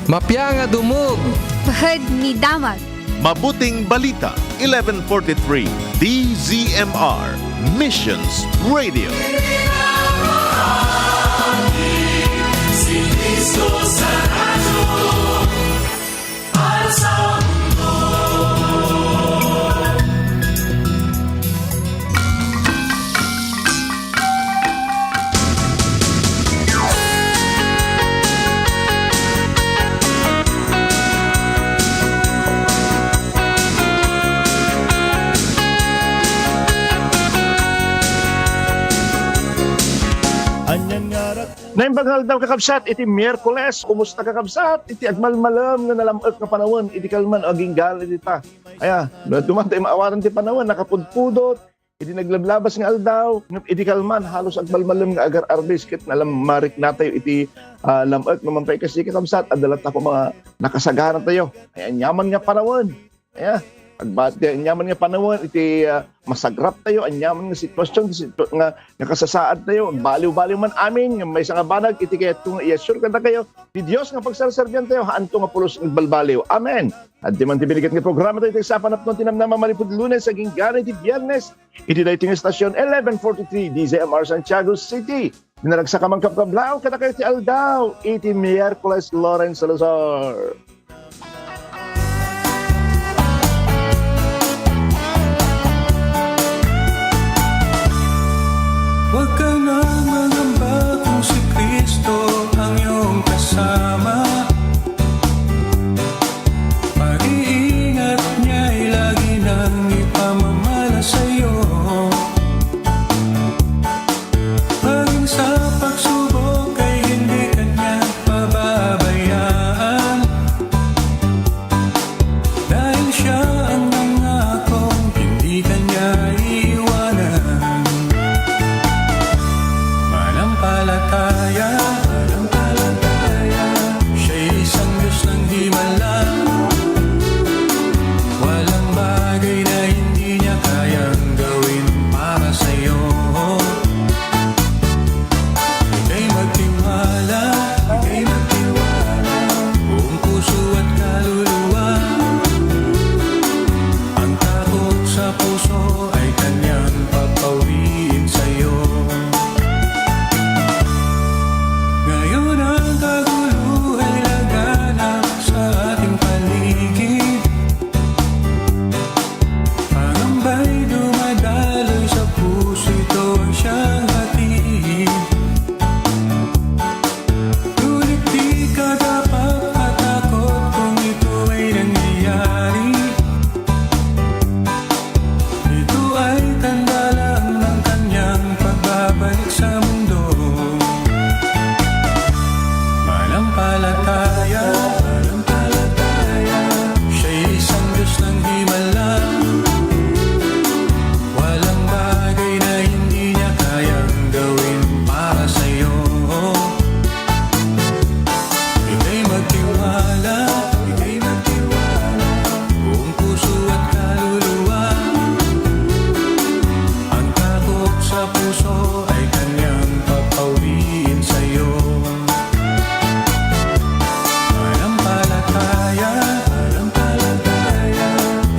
Mapya nga dumog. Bahad ni Damag. Mabuting Balita, 1143, DZMR, Missions Radio. Si Cristo sa radyo, para sa mundo. Naimbaghal daw kakabsat, iti Miyerkules, kumusta kakabsat, iti agmalmalam nga nalamot nga panahon, iti kalman aging gali dita. Aya, dumantay maawaran ti panahon, nakapudpudot, iti naglablabas nga aldaw, iti kalman, halos agmalmalam nga agar arbis, kit nalam marik na tayo, iti lamot nga mampay kasi kakabsat, adalat ako mga nakasagana tayo. Aya, nyaman nga panahon. Aya, agbat nyaman nga panahon, iti masagrap tayo, anyaman nga sitwasyon nga nakasasaad tayo, baliw-baliw man amin, nga may nga banag, iti kaya itong i-assure kada kayo, di Diyos nga pagsarsargan tayo, haanto nga pulos ng balbaliw. Amen. At di man tibinigat nga programa tayo, sa panap ng tinamnama malipod Lunes, saging gana iti Biyernes, iti dating estasyon 1143, DZMR Santiago City. Dinaragsa ka mang kapkablaw, kada kayo ti Aldaw, iti Miyerkules Lawrence Salazar. Huwag ka na mangamba kung si Kristo ang iyong kasama. Pag-iingat niya'y lagi nang ipamamala sa'yo. Maging sa pagsubok ay hindi ka niya pababayaan. Dahil siya ang nangakong hindi ka niya iiwanan. Manampalataya, siya'y isang Diyos ng himala. Walang bagay na hindi niya kayang gawin para sa'yo. Ika'y magtiwala, buong puso at kaluluwa. Ang takot sa puso ay kanyang papawiin sa'yo. Ngayon ang kagulo ay laganap sa ating paligid. Pangamba'y dumadaloy sa puso, ito ang siyang hatid. Ngunit di ka dapat matakot kung ito ay nangyayari. Ito ay tanda lang ng kanyang pagbabalik sa mundo. Manampalataya, siya'y isang Diyos ng himala. Walang bagay na hindi niya kayang gawin para sa'yo. Ika'y magtiwala, buong puso at kaluluwa. Ang takot sa puso ay kanyang papawiin sa'yo. Manampalataya,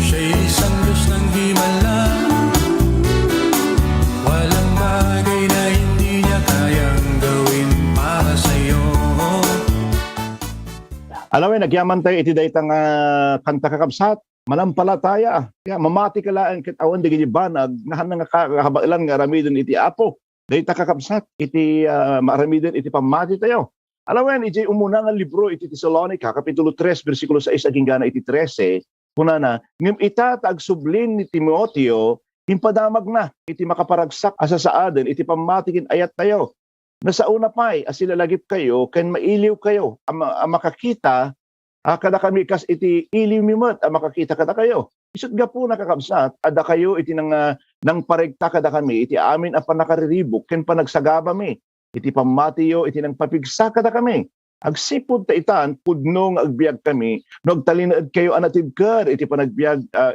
siya'y isang Diyos ng himala. Walang bagay na hindi niya kayang gawin para sa'yo. Alam mo, nagyaman tayo iti daytang kanta kakabsat, manampalataya. Kaya mamati ka laan kit awan di ganyan banag, ngahan nga kahabailan nga ramidon iti apo. Dayta kakabsat, iti maramidon iti pamati tayo. Alam mo yan, iti umuna nga libro iti Tesalonica, Kapitulo 3, versikulo 6, aging gana iti 13, kuna na, ngim ita tagsublin ni Timoteo, impadamag na, iti makaparagsak asa sa aden, iti pamatikin ayat tayo. Nasa una pa'y, asilalagip kayo, ken mailiw kayo, ang makakita, kada kami kas iti iliw mimot, ang makakita kada kayo. Isut ga po nakakabsat, ada kayo iti nang paregta kada kami, iti amin ang panakariribok, ken panagsagaba mi, iti pamatiyo, iti nang papigsa kada kami. Agsipod ta itan, pudnong agbiag kami, nagtalinaad kayo anatid kar, iti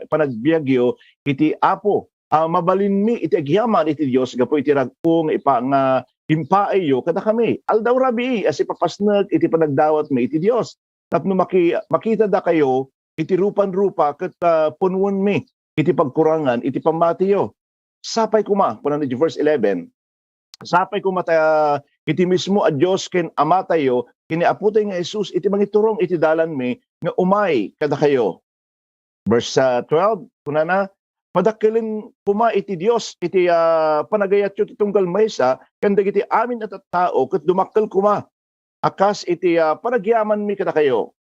panagbiagyo, iti apo. Mabalin mi, iti agyaman, iti Diyos, gapo iti ragpong, ipang impaayo kada kami. Aldaw rabi, as ipapasnag, iti panagdawat mi, iti Diyos. tapno makita da kayo, iti rupan-rupa, kat punwan mi, iti pagkurangan, iti pamatiyo. Sapay kuma, kunan ni verse 11, sapay kuma iti mismo a Diyos ken ama tayo, kini aputay nga Jesus, iti mangiturong iti dalan mi, nga umay kada kayo. Verse 12, kuna na, padakkelin kuma iti Dios iti panagayat iti tunggal maysa ken dagiti amin at tao ket dumakkel kuma akas iti panagyaman mi kada kayo.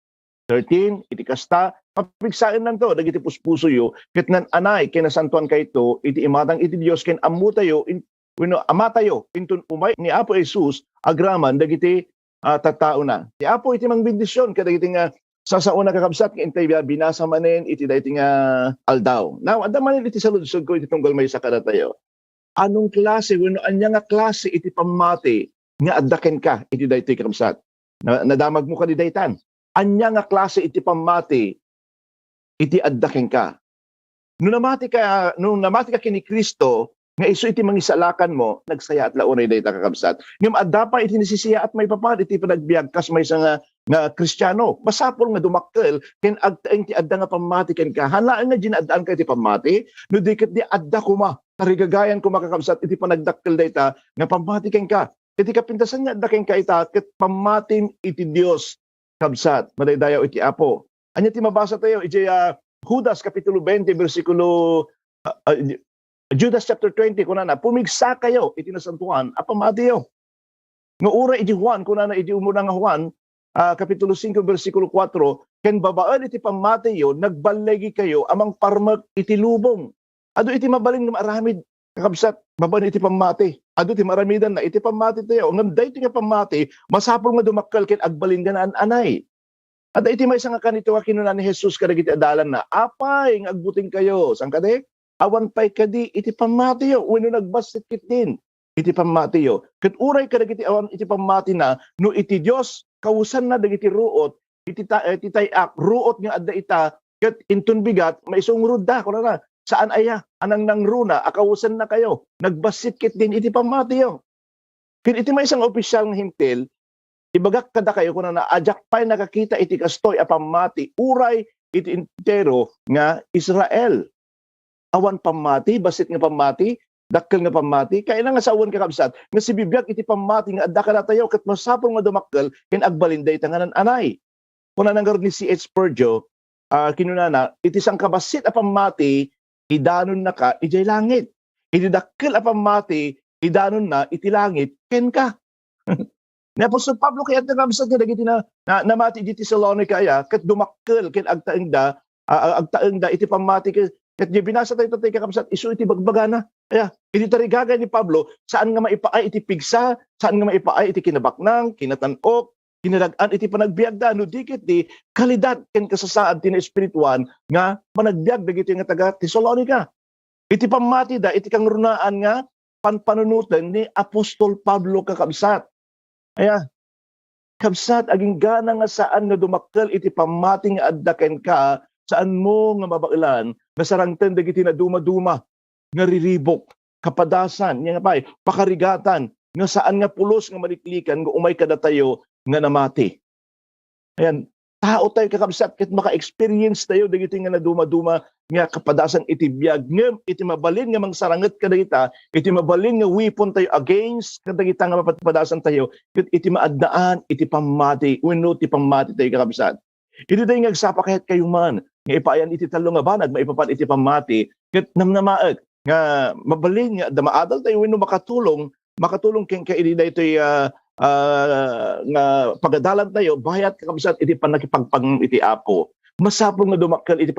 13 iti kasta papigsaen lang to dagiti puspuso yo ket nan anay ken nasantuan kayto iti imatang iti Dios ken ammo tayo wenno ama tayo intun umay ni Apo Jesus agraman dagiti tattao na. Ti Apo iti mangbendisyon kadagiti nga sa una kakabsat nga intay binasa manen iti dayti nga aldaw. Now, anda manen iti saludsod ko iti tunggal may sakada tayo. Anong klase, wenno anya nga klase iti pamati nga addaken ka iti dayti kakabsat? Nadamag mo ka di daytan. Anya nga klase iti pamati iti addaken ka. Nung namati ka kini Kristo, nga iso iti mangisalakan mo, nagsaya at launay dayta kakabsat. Ngam adda pa iti nisisiya at may papad iti panagbiag kas may nga Kristiyano. Basapol nga dumakkel ken agtaeng ti adda nga pamati ken ka. Hanlaan nga ginadaan ka iti pamati, no diket di adda kuma. Tarigagayan kuma kakabsat iti panagdakkel dayta nga pamati ken ka. Iti kapintasan nga adda ken ka ita ket pamatin iti Dios kabsat. Madaydayaw iti Apo. Anya ti mabasa tayo iti Judas kapitulo 20 bersikulo Judas chapter 20 kunana pumigsa kayo iti nasantuan apamatiyo. Nga ura iti Juan kunana iti umuna nga Juan kapitulo 5 bersikulo 4 ken babaan iti pamatiyo nagbalegi kayo amang parmak iti lubong. Adu iti mabaling nga aramid kakabsat babaan iti pamati. Adu ti maramidan na iti pamati tayo. Ngam daytoy nga pamati masapol nga dumakkel ken agbalin nga anay. At iti may nga kanito nga kinunan ni Jesus kadagiti adalan na apay nga agbuting kayo. Sang kade? Awan pay kadi iti pamatiyo wenno nagbasit kit din iti pamatiyo ket uray kadagiti awan iti pamati na no iti Dios kawusan na dagiti ruot iti tayak ruot nga adda ita ket intun bigat maisungrud da kunana saan aya anang nangruna akawusan na kayo nagbasit kit din iti pamatiyo ket iti may isang opisyal nga hintil ibagak kada kayo kunana ajak pay nakakita iti kastoy a pamati uray iti entero nga Israel. Awan pamati, basit nga pamati, dakkel nga pamati, kaya nga sa awan kakabsat, nga si bibiyag iti pamati nga adda ka na tayo, kat masapong nga dumakkel, ken agbalinday tanganan anay. Kuna nanggar ni C.H. Spurgeon, kinunana, iti sang kabasit a pamati, idanon na ka, ijay langit. Iti dakkel a pamati, idanon na, iti langit, ken ka. Ni Apostol Pablo kaya kakabsat nga dagiti na namati iti Thessalonica ya, kat dumakkel, ken agtaeng da, iti pamati, ket di binasa tayo tatay kakabsat, isu iti bagbagana. Kaya, iti tarigagay ni Pablo, saan nga maipaay iti pigsa, saan nga maipaay iti kinabaknang, kinatanok, kinalagaan iti panagbiagda, no dikit di, kalidad ken kasasaad tina espirituan, nga panagbiag dagiti nga taga Thessalonica. Iti pamati da, iti kang runaan nga, panpanunutan ni Apostol Pablo kakabsat. Kaya, kabsat, aging gana nga saan nga dumakkel iti pamati nga addaken ka, saan mo nga mabailan, nga sarangten dagiti na duma-duma, nga riribok, kapadasan, nga pay, pakarigatan, nga saan nga pulos nga maliklikan, nga umay kada tayo, nga namati. Ayan, tao tayo kakabsat, ket maka-experience tayo, dagiti nga na duma-duma, nga kapadasan iti biyag, nga iti mabalin nga mangsaranget kadagita, iti mabalin nga weapon tayo against, kadagita nga mapatpadasan tayo, iti maadaan, iti pamati, wenno iti pamati tayo kakabsat. Iti tayo nga agsapa kahit kayo man, nga ipayan iti talo nga banag, maipapan iti pamati, ket namnamaag, nga mabalin nga, maadal tayo, wenno makatulong ken kaili daytoy nga pagadalan tayo, bayat kakabsat iti panakipagpang iti Apo. Masapol nga dumakkel iti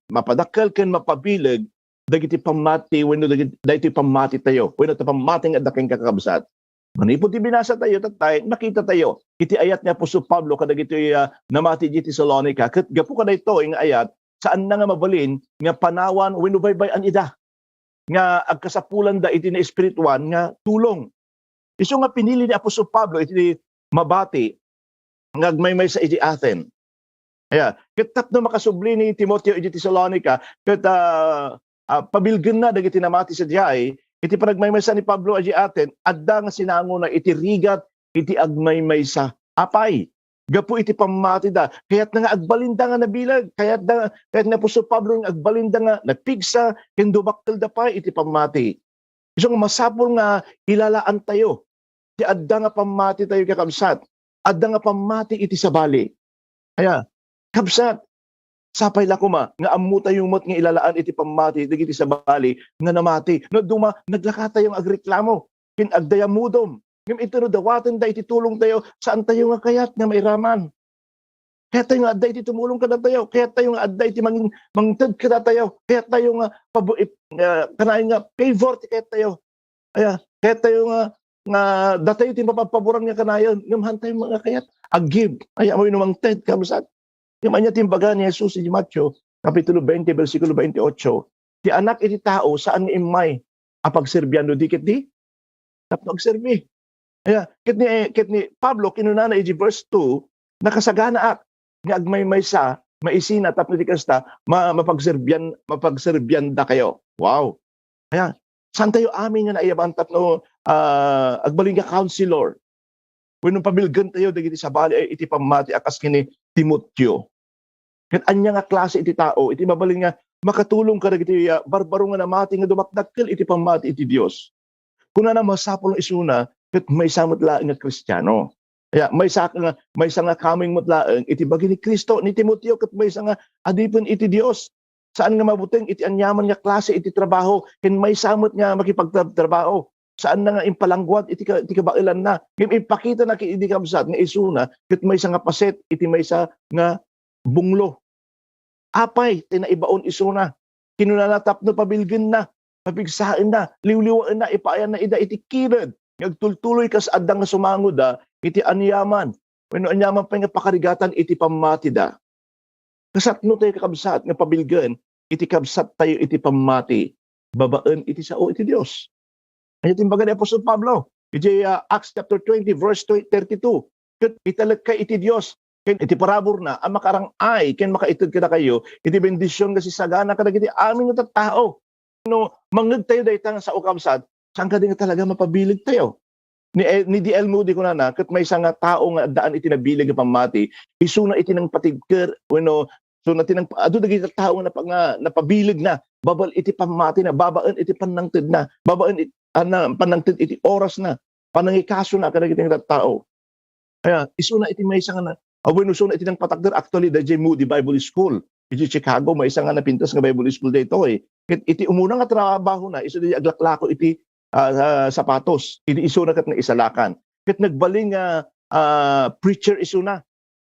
mapadakkel ken mapabileg, dagiti pamati, wenno daytoy pamati tayo, wenno ta pamati nga daking kakabsat. Manipod ti binasa tayo, tatay, nakita tayo. Iti ayat ni Apostol Pablo, kadagiti namati di Thessalonica, ket gapu kada ito, yung ayat, saan na nga mabalin, nga panawan, winubaybay an ida, nga agkasapulan da iti na espirituan, nga tulong. Iso nga pinili ni Apostol Pablo, iti mabati, nga agmaymay sa iti Athens. Kaya, ket tapno makasubli ni Timoteo iti Thessalonica, ket pabilgen na dagiti namati sa diyay, iti panagmaymaysa ni Pablo aji aten, adda nga sinango na iti rigat, iti agmaymay sa apay. gapo iti pamati da. Kaya't nga agbalinda nga nabilag, kaya't nga Apostol Pablo nga agbalinda nga nagpigsa, ken dubakkel da pa iti pamati. Isang masapol nga ilalaan tayo. Ti adda nga pamati tayo kakabsat. Adda nga pamati iti sabali. Kaya, kabsat, sapay la kuma, nga amu tayong mat nga ilalaan iti pamati, iti sabali, nga namati. No, naglaka tayong agreklamo, kin agdayamudom. Ngam ito no, dawatan da iti tulong tayo, saan tayo nga kayat nga mairaman. Kaya tayo nga adda iti tumulong ka na tayo, kaya tayo nga adda iti mangtad ka na tayo, kaya tayo nga kanain nga favor ti kaya tayo. Kaya tayo nga datay iti mapapaboran nga kanayon, ngam tayo mga kayat, agib, ay amoy numang ted, kamusat. Ngam anya timbaga ni Jesus di Matthew, Kapitulo 20, versikulo 28, ti anak iti tao, saan nga imay, apagserbyando dikit di? Tapno agserbi. Kit ni Pablo, kinunana iti verse 2, nakasagana ak, nga agmay-may sa, maisina, tapno di kasta, mapagserbyan da kayo. Wow. Kaya, saan tayo amin nga naiyaban tapno, agbaling nga counselor. When pabilgan tayo, dagiti sabali ay iti pamati akas kini Timoteo. Kat anya nga klase iti tao, iti mabaling nga makatulong ka dagiti barbaro nga namati nga dumakdakkel iti pamati iti Dios. Kuna na masapol isuna, ket may samot laeng nga Kristiyano. Kaya may sa nga kaming mutlaeng iti bagi ni Kristo ni Timoteo ket may sa nga adipon iti Dios. Saan nga mabuting iti anyaman nga klase iti trabaho ken may samot nga makipagtrabaho. Saan na nga impalangguad iti kabailan na. Ngem ipakita na ki idi kabsat nga isuna ket may sa nga paset iti may sa nga bunglo. Apay tinaibaon isuna. Kinunanatap no pabilgen na. Mapigsain na, liwliwaan na, ipaayan na ida iti kired. Nagtultuloy kas adang nga sumangod iti anyaman. When anyaman pa nga pakarigatan iti pamati da. Kasatno tayo kakabsat nga pabilgan, iti kabsat tayo iti pamati. Babaan iti sao iti Dios. Ano timbaga ni Apostol Pablo? Iti Acts chapter 20 verse 32. Ket italag ka iti Dios. Ken iti parabor na, ang makarang ay, ken makaitid ka na kayo, iti bendisyon kasi sagana ka na iti aming nga tao. No, mangag tayo dahil sa ukabsat, saan ka din talaga mapabilig tayo? Ni D.L. Moody ko na kat may isang tao nga daan iti nabilig ng pamati, isuna iti ng patigker, so na tinang, ado dagi tao nga napabilig na, babal iti pamati na, babaan iti panangtid na, babaan panangtid iti oras na, panangikaso na, kada iti tao. Kaya, isuna iti may isang isuna iti ng patakder, actually, the J. Moody Bible School, iti Chicago, may isang napintas nga Bible School dito iti umuna nga trabaho na, iso di aglaklako iti sapatos, iti iso na kat nga isalakan. Kat nagbaling preacher iso na.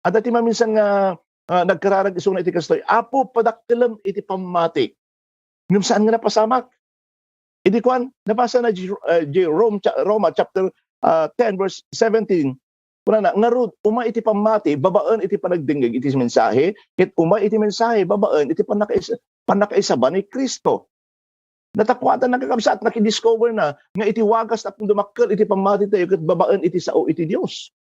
At iti maminsan nga nagkararag iso na iti kastoy, apo padaktilam iti pamati. Ngam saan nga napasamak? Iti kuan, nabasa na Roma chapter 10 verse 17, kuna na, ngarud, uma iti pamati, babaan iti panagdingig iti mensahe, ket uma iti mensahe, babaan iti panakaisaba ni Kristo. Natakwatan na kakabsat, nakidiscover na, nga iti wagas tapong dumakkel iti pamati tayo, ket babaan iti sao iti Dios.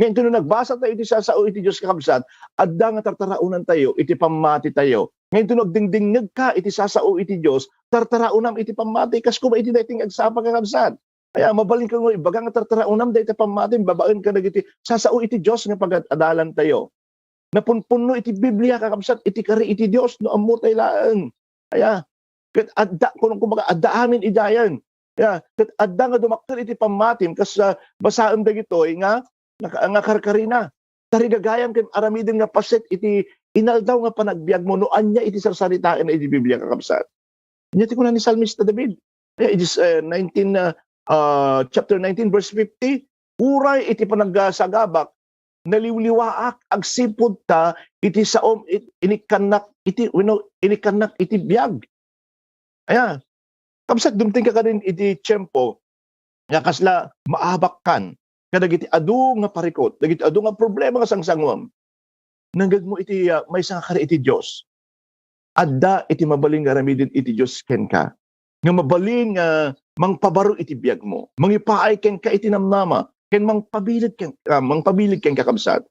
Ngayon, kung nagbasa tayo iti sao iti Dios kakabsat, adda nga tartaraunan tayo, iti pamati tayo. Ngayon, kung nagdingdingig ka, iti sao iti Dios, tartaraunam iti pamati, kas kuma iti dating agsapa kakabsat. Kaya mabaling ka nga, ibaga nga tartaraunam dahil pamatin, babaan ka nagiti, sasao iti Diyos nga pag-adalan tayo. Napunpuno iti Biblia, kakabsat, iti kari iti Diyos, no amutay laang. Kaya, kat adda, kung kumbaga, adda amin idayan. Kaya, kat adda nga dumakil iti pamatin, kas basaan dagito, nga karkarina. Tarigagayam ken aramidin nga paset, iti inaldaw nga panagbiag mo, no anya iti sarsaritaan na iti Biblia, kakabsat. Anya ko na ni Salmista David. Kaya, it is chapter 19 verse 50, uray iti panagasagabak, naliwliwaak agsipud ta iti saom inikanak iti biag. Aya, kapsat dumting ka din iti tiyempo, nga kasla maabakkan, kadagiti adu nga parikot, dagiti adu nga problema nga sangsangwam, nanggag mo iti may sangkari iti Diyos. Adda iti mabaling nga ramidin iti Diyos ken ka. Nga mabalin nga mangpabaro iti biag mo. Mangipaay ken ka iti namnama. Ken mangpabilid ken kakabsat.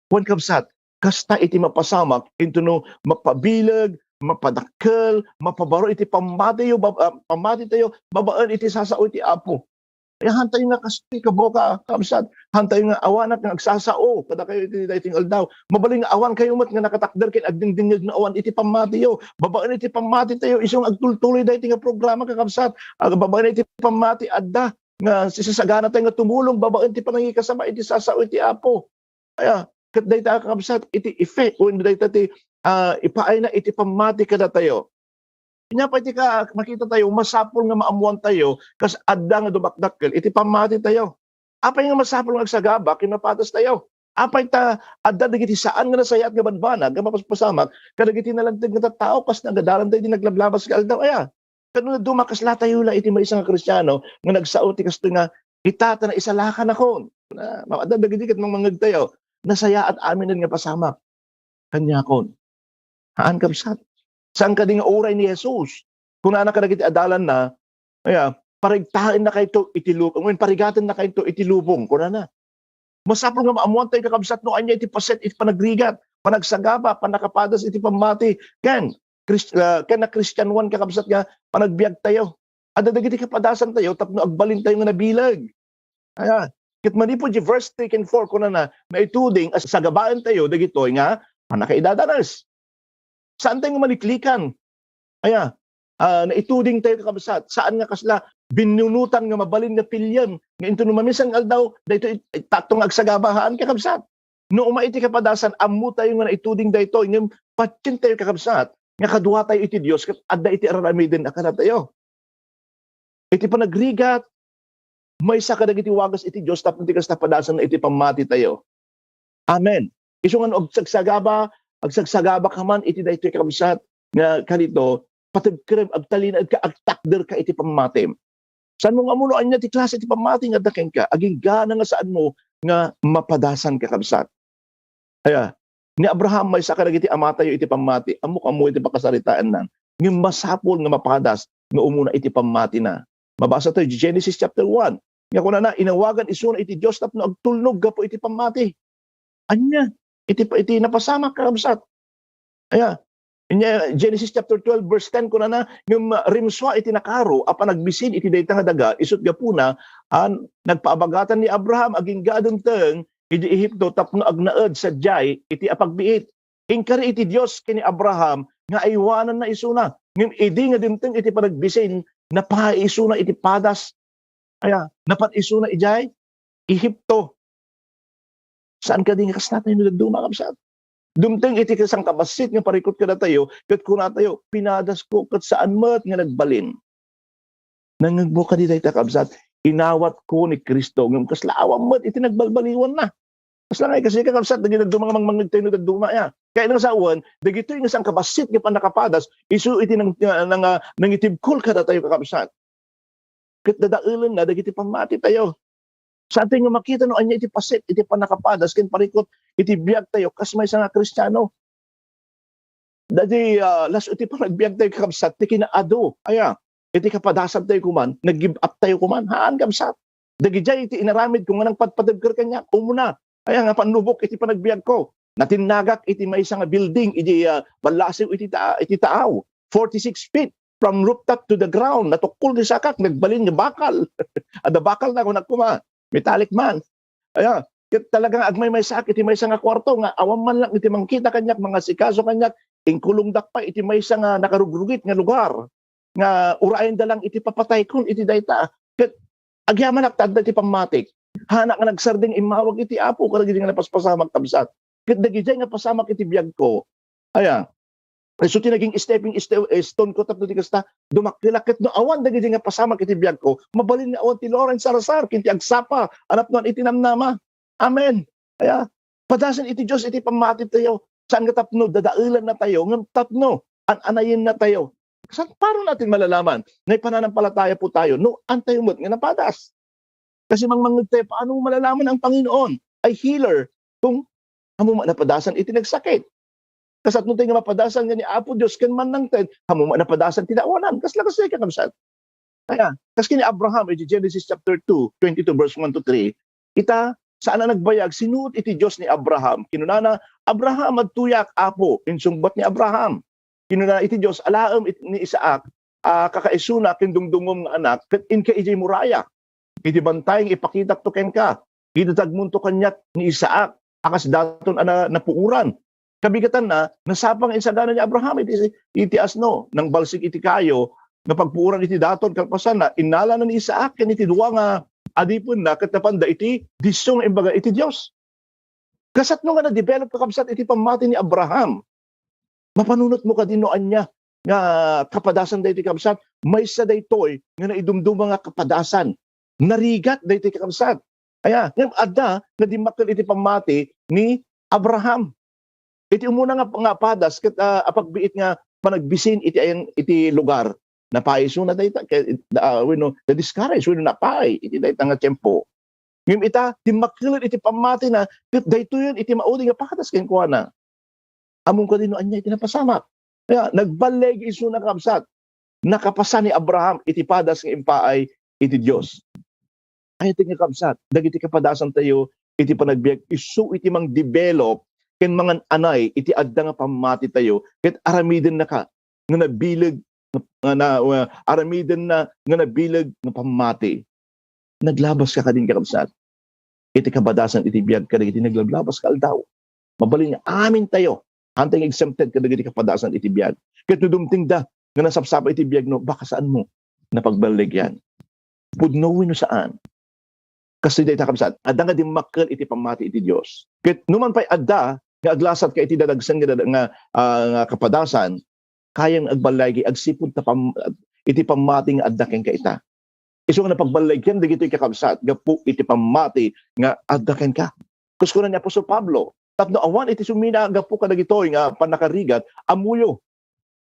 Wan kabsat, kasta iti mapasamak, into no mapabilag, mapadakkel, mapabaro iti pamati tayo, babaan iti sasao iti apo. hantay nga kaspi ka boka kabsat, hantay nga awanak nga agsasao kada kayo iti dating aldaw. Mabaling nga awan kayo mat nga nakatakder kin agdingdingig na awan iti pamati yo. Babaan iti pamati tayo isong agtultuloy dating nga programa kakabsat. Babaan iti pamati adda nga sisasagana tayo nga tumulong babaan iti panangikasama iti sasao iti apo. Kaya ket dayta kakabsat iti effect when dayta ti ipaay na iti pamati kada tayo. Kanya pa iti ka makita tayo, masapol nga maamuan tayo, kas adda nga dumakdakkel, iti pamati tayo. Apay nga masapol nga agsagaba, kinapatas tayo. Apay ta, adda dagiti saan nga nasayat nga banbanag, nga mapaspasamak, kadagiti nalantig nga tao, kas nagadaran tayo, di naglablabas ka aldaw, Kano nga dumakas la tayo la, iti may isang kristyano, nga nagsauti kas nga, itata na isalakan ako. Adda dagiti kat mangmangag tayo, nasaya at amin nga pasamak. Kanya kon. Haan kabsat. Saan ka ding oray ni Jesus? Kung anak ka nagiti adalan na, parigtaan na kayo itilubong. Parigatan na kayo itilubong. Kung na. Masapol nga maamuan tayo kakabsat no anya iti paset iti panagrigat, panagsagaba, panakapadas iti pamati. Ken na Christian one kakabsat nga panagbiag tayo. Adadagiti kapadasan tayo tapno agbalin tayo nga nabilag. Ket manipo di verse 3 and 4 kuna na ituding as sagabaan tayo dagitoy nga panakaidadanas. Saan tayo maliklikan? Naituding tayo kakabsat. Saan nga kasla binunutan nga mabalin nga pilyan. Nga ito numamisang aldaw, dahito tatong agsagabahaan kakabsat. No umaiti kapadasan, amu tayo nga naituding dahito. Ngayon, patsin tayo kakabsat. Nga kadwa tayo iti Diyos, kat adda iti araramidin akala tayo. Iti panagrigat, may sakadag iti wagas iti Diyos, tapos iti kapadasan na iti pamati tayo. Amen. Isungan og agsagsagaba ka man, iti dahito kakabsat, nga kanito, patagkrem, agtalina, agtakder ka iti pamatim. Saan mo nga munoan niya, ti klase iti pamati nga daking ka, aging gana nga saan mo, nga mapadasan kakabsat. Ni Abraham may sakadag iti amatayo iti pamati, amok amo iti pakasaritaan nan, ng masapol nga mapadas, nga umuna iti pamati na. Mabasa tayo, Genesis chapter 1. Nga kuna na, inawagan isuna iti Diyos, tapno agtulnog ka po iti pamati. Anya? Iti napasama kakabsat. Genesis chapter 12 verse 10 kuna na yung rimswa iti nakaro apan nagbisin iti dayta nga daga isut gapuna nagpaabagatan ni Abraham aging gadenteng iti Ehipto tapno agnaed sa jay iti apagbiit. Inkari iti Dios kini Abraham nga aywanan na isuna. Ngem idi nga dimteng iti panagbisin napaisuna iti padas. Napat isuna ijay Ehipto. Saan ka din nga kasnatay nagduma kabsat? Dumteng iti kasang kabasit nga parikot ka na tayo, kat kuna tayo, pinadas ko kat saan mat nga nagbalin. Nangagbo ka di tayo kabsat, inawat ko ni Kristo, ng kaslawang mat, iti nagbalbaliwan na. Kasla nga kasi kakabsat, nagduma nga mangmangag tayo nagduma ya. Kaya nang sawan, dagito yung isang kabasit nga panakapadas, isu iti nangitibkol ka na tayo kakabsat. Kat dadailan na, dagiti pamati tayo. Sa ating makita no anya iti pasit, iti panakapadas, kin parikot, iti biyag tayo, kas may nga Kristiyano. Dadi, las iti pa nagbiag tayo kakabsat, ti kinaado. Iti kapadasan tayo kuman, nag-give up tayo kuman, haan kabsat. Dagi jay, iti inaramid kung anang patpadagkar kanya, umuna. Nga panubok, iti panagbiag ko. Natinagak, iti may nga building, iti balasiw, iti taaw. 46 feet from rooftop to the ground, natukul ni sakak, nagbalin ni bakal. Ada bakal na kung nagkuma. Metallic man. Talagang agmay may sakit, iti may nga kwarto, nga awam man lang, iti mangkita kanyak, mga sikaso kanyak, ingkulong dakpa, iti may nga nakarugrugit nga lugar, nga urayan dalang iti papatay kun, iti dayta. Agyaman aktad iti pamatik, hanak nga nagsarding imawag iti apo, karagiti nga napaspasamak kabsat. Dagijay nga pasamak iti biyag ko. So tinaging stepping stone ko tapno di kasta dumakilakit no awan dagiti nga pasamak iti biyag ko mabalin nga awan ti Lawrence Salazar kinti agsapa anap non iti namnama. Amen. Padasan iti Dios iti pamati tayo saan nga tapno dadailan na tayo ngem tapno anayin na tayo. Saan paano natin malalaman na pananampalataya po tayo no antayo mo't nga napadas. Kasi mangmangag tayo paano malalaman ang Panginoon ay healer kung amo napadasan iti nagsakit. Kasat mo tayo nga mapadasan nga ni Apo Diyos, kan man nang tayo, hamuma napadasan tinawanan. Kasla kasi ka kamsat. Kas kini Abraham, Genesis chapter 2, 22 verse 1 to 3, ita, saan na nagbayag, sinuot iti Diyos ni Abraham. Kinunana, Abraham agtuyak Apo, insungbat ni Abraham. Kinunana iti Diyos, alaam ni Isaac, kakaisuna, kindungdungom nga anak, kat in ka ijay muraya. iti bantayng ipakitak to ken ka. Iti tagmunto kanyat ni Isaac, akas daton ana napuuran. Kabigatan na, nasapang insagana ni Abraham, iti asno, ng balsig iti kayo, na pagpuuran iti daton, kalpasan na, inala na ni Isaac, ken iti duwa nga, adipon na, katapanda iti, disyong imbaga iti Diyos. Kasat no nga na-develop kakabsat iti pamati ni Abraham. Mapanunot mo ka dinoan niya, nga kapadasan da iti kakabsat, may sa daytoy, nga naidumdum nga kapadasan, narigat da iti kakabsat. Aya, ngayon adda, na dimakil iti pamati ni Abraham. Iti umuna nga padas ket apagbiit nga panagbisin iti lugar na paiso na dayta the discourage na pai iti dayta nga tempo. Ngem ita timakil iti pamati na ket daytoy iti maudi nga padas ken kuana. Among kadinoan niya iti napasamak. Kaya nagbaleg isu na kabsat. Nakapasan ni Abraham iti padas nga impaay iti Dios. Ay iti nga kabsat dagiti kapadasan tayo iti panagbiag isu iti mang develop ken mga anay iti adda nga pamati tayo ket aramiden na ka nga nabileg aramiden na nga nabileg nga pamati naglabas ka kadin kakabsat iti kabadasan iti biag kadagiti naglabas ka aldaw mabalin nga amin tayo anteng exempted kadagiti kapadasan iti biag ket dumting da nga nasapsapa iti biag no baka saan mo napagbalig yan pudnowin no saan kasi dayta kabsat adda nga dimmakkel iti pamati iti Dios ket numan pay adda nga aglasat ka iti dadagsan nga kapadasan kayang agbalay agsipud ta iti pamati nga adda ken ka ita isu nga napagbalay ken dagitoy kakabsat gapu iti pamati nga adda ken ka kuskuran ni Apostol Pablo tapno awan iti sumina gapu ka dagitoy nga panakarigat amuyo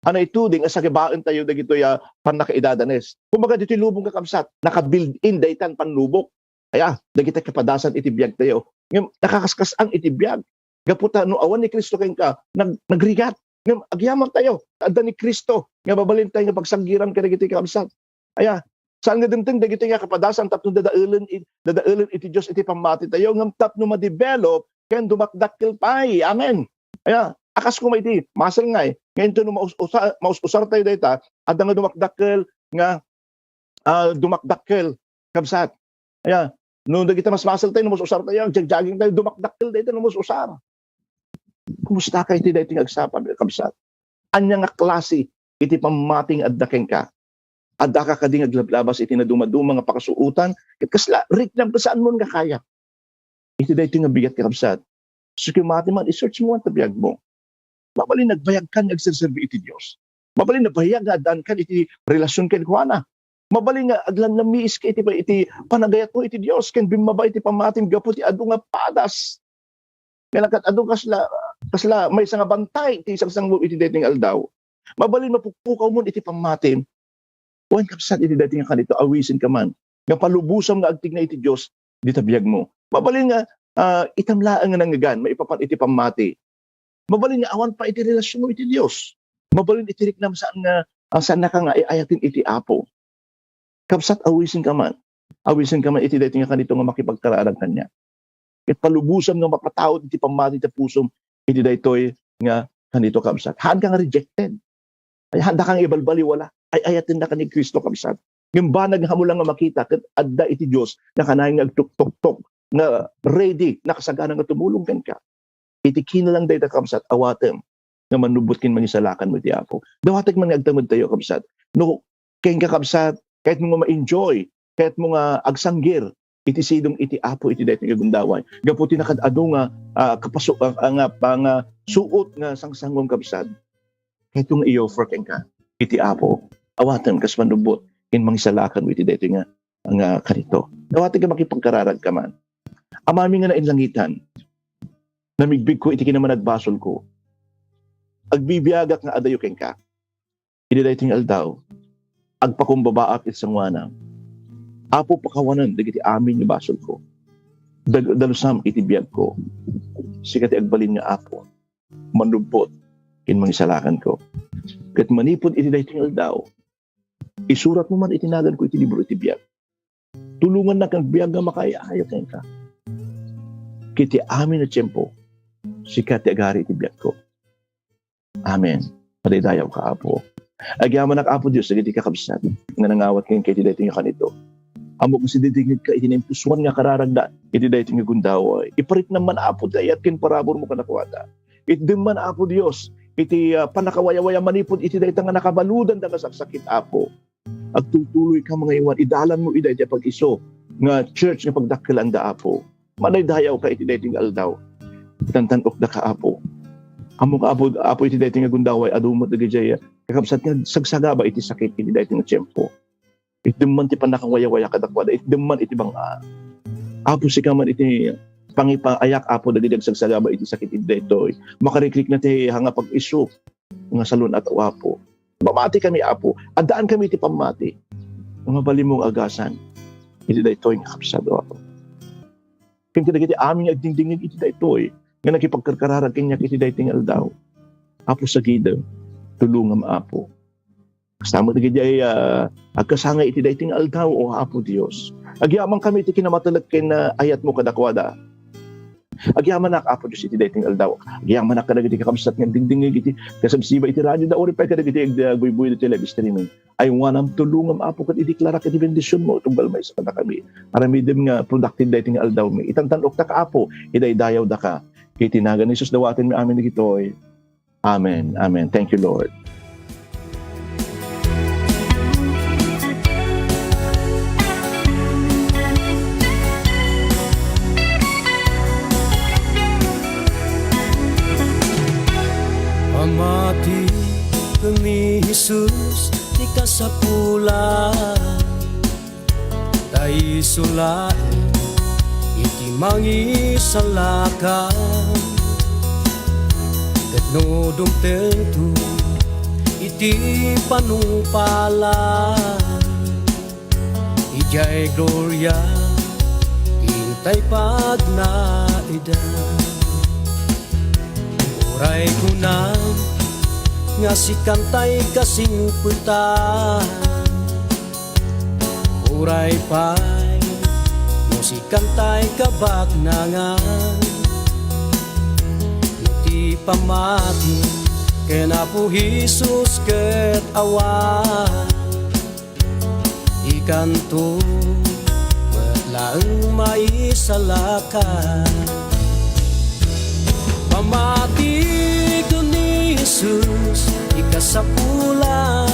ana ituding asa kibaen tayo dagitoy panakaidadanes kumbaga ditoy lubong kakabsat naka-build in daytan panlubok aya dagitoy kapadasan iti biag tayo ngem nakakaskas ang iti biag gaputa no awan ni Kristo ken ka nagrigat ngem agyaman tayo adda ni Kristo nga babalin tayo nga pagsanggiran ka dagiti kakabsat aya saan nga dimteng dagiti nga kapadasan tapno dadaelen iti Dios iti pamati tayo ngem tapno ma-develop ken dumakdakkel pay amen aya akas ko may iti masel nga ngayon to no mausar tayo dayta adda nga dumakdakkel nga dumakdakkel kabsat aya no dagiti mas masel tayo no mausar tayo jogging tayo dumakdakkel dayta no mausar. Kumusta ka iti dahiting agsapan kabsat? Anya nga klase iti pamating adda ken ka? Adda ka kading aglablabas iti naduma-duma nga pakasuutan ket kasla riknam ka saan mo nga kaya. Iti dahiting nga bigat ka kabsat. So kumati man i-search mo ang tabiyag mo. Mabalin nagbayag kan agserserbi iti Dios. Mabalin nagbayag nga adan kan iti relasyon ken kuana. Mabalin nga aglan namiis ka iti panagayat mo iti Dios ken bimaba iti pamating gapu ti adu nga padas. Kaya kat adu kasla may isang bantay ti isang sangbo iti dating aldaw. Mabalin mapukpukaw mo iti pamatim. Wan kapsat iti dating nga kanito awisin ka man. Nga palubusam nga agtig na iti Dios di tabiyag mo. Mabalin nga itamlaan nga nangagan maipapan iti pamati. Mabalin nga awan pa iti relasyon mo iti Dios. Mabalin iti riknam saan na ka nga ayatin iti apo. Kapsat awisin ka man. Awisin ka man iti dating nga kanito nga makipagkararag kanya. Ket palubusam nga mapatawod iti pamati ta pusom iti daytoy nga kanito kabsat. Haan ka nga rejected. Ay handa kang ibalbaliwala. Ay ayatin na ka ni Kristo kabsat. Ngem banag nga hamulang nga makita ket adda iti Dios nga kanahing nagtuktok-tok nga ready nakasagana nga tumulong ken ka. Iti kinalang dayta kabsat awatem nga manubot kin mangisalakan mo iti Apo. Dawatek man nga agtamad tayo kabsat. No ken ka kabsat kahit mo nga ma-enjoy, kahit mo nga agsanggir iti sidong iti Apo iti daytoy nga gundaway gaputi nakadado nga kapasok nga suot nga sangsangom kabsat kahit nga i-offer ken ka iti Apo awaten kas manubot kin mangisalakan mo iti daytoy nga kanito dawati ka makipagkararag ka man amami nga nainlangitan namigbig ko iti kinaman nagbasol ko agbibiyagak nga adayo ken ka iti daytoy nga aldaw agpakumbabaak iti sangwana Apo pakawanan dagiti amin nga basol ko. Dalusam iti biag ko. Sikat agbalin nga Apo. Manubot kin mangisalakan ko. Ket manipod iti daytoy aldaw. Isurat mo man itinagan ko iti libro iti biag. Tulungan na kang biag nga makaya-ayo ken ka. Kiti amin na tiyempo. Sikat agari iti biag ko. Amen. Padaydayaw ka Apo. Agyaman ak Apo Dios dagiti kakabsat nga nangawat ken iti daytoy nga kanito. Amo kung sididingid ka, itinimpusuan nga kararagda, iti dahi nga gundaway. Iparit naman apo tayo at kinparabor mo kanakwada. Iti man apo Diyos, iti panakawaya-waya manipod, iti dahi nga nakabaludan da kasaksakit apo. Agtutuloy ka mga iwan, idalan mo iti pag-iso, nga church nga pagdakilan da apo. Manay dayaw ka iti dahi nga aldaw. Tantanok da ka apo. Amo ka apo iti dahi nga gundaway, adumot da gijaya, kakabsat nga sagsagaba iti sakit, iti dahi nga tiyempo. Itdeman ti panakawaya-waya kadakwada, itdeman iti bang apo si kaman iti pangipaayak apo dagiti sagsagaba iti sakit iti daytoy. Makariklik na ti hanga pag-iso nga salon at apo. Pamati kami apo, adaan kami iti pamati. Mga balimong agasan iti daytoy nga kapsado apo. Ken kadagiti aming agdingdingig iti daytoy nga nakipagkarkararag kanya iti daytoy nga aldaw. Apo sa gida, tulungam apo. Kasama na gaya agkasangay iti dahiting aldaw o apo Diyos. Agyaman kami iti kinamatalag ken ayat mo kadakwada. Agyaman nak apo Diyos iti dahiting aldaw. Agyaman nak kadagiti kakamsat nga dingdingig iti kasabsiba iti radyo da ori pa kadagiti agbuy-buy iti live streaming. Ay wanam tulungam apo ket ideklara ket bendisyon mo tunggal may sa kami. Aramidem nga productive dahiting aldaw mi. Itantanok ta ka apo, idaydayaw da ka. Kay tinagan ni Jesus dawaten mi amin digitoy. Amen. Amen. Thank you Lord. Amati ni Jesus di kasapulan tayo sulain iti mangisalakan ket no dumtentu iti panupalan ijay gloria intay pagnaidan. Uray ko na nga si kantay kasing puntan. Uray pa'y no si kantay kabagnangan. Iti pamati ken Apo Jesus ket awan. Ikanto matlaeng maisalakan. Pamati ko ni Jesus, ikasapulan.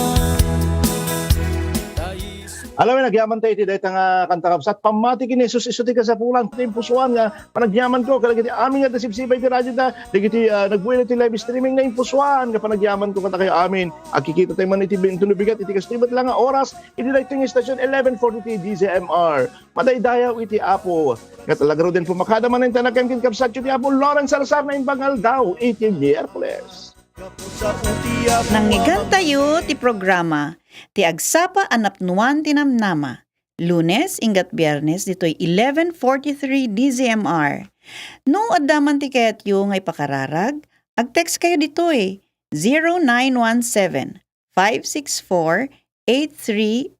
Alam mo, nagyaman tayo iti dahi nga kantakapsat. Pamati ki ni Jesus, iso ti kasapulan. Iti impusuan nga, panagyaman ko, kalagiti amin nga dasipsipay ti radyo na, digiti nagbuhay na ti live streaming na impusuan, nga panagyaman ko kata kayo amin. Akikita tayo man iti tunubigat, iti kastribat lang nga oras, iti dahi ito yung stasyon 1140 DZMR. Madaydayaw iti Apo. Nga talagaro din pumakada man ang tanagkan kapsat iti Apo Lawrence Salazar na imbangal daw, iti Miyerkules. Nangyigan tayo ti programa ti Agsapa Anapnuan Tinamnama. Lunes ingat Biyernes ditoy 11:43 DZMR. No addaman ti kayatyo ngay pakararag, ag-text kayo ditoy 0917 564 83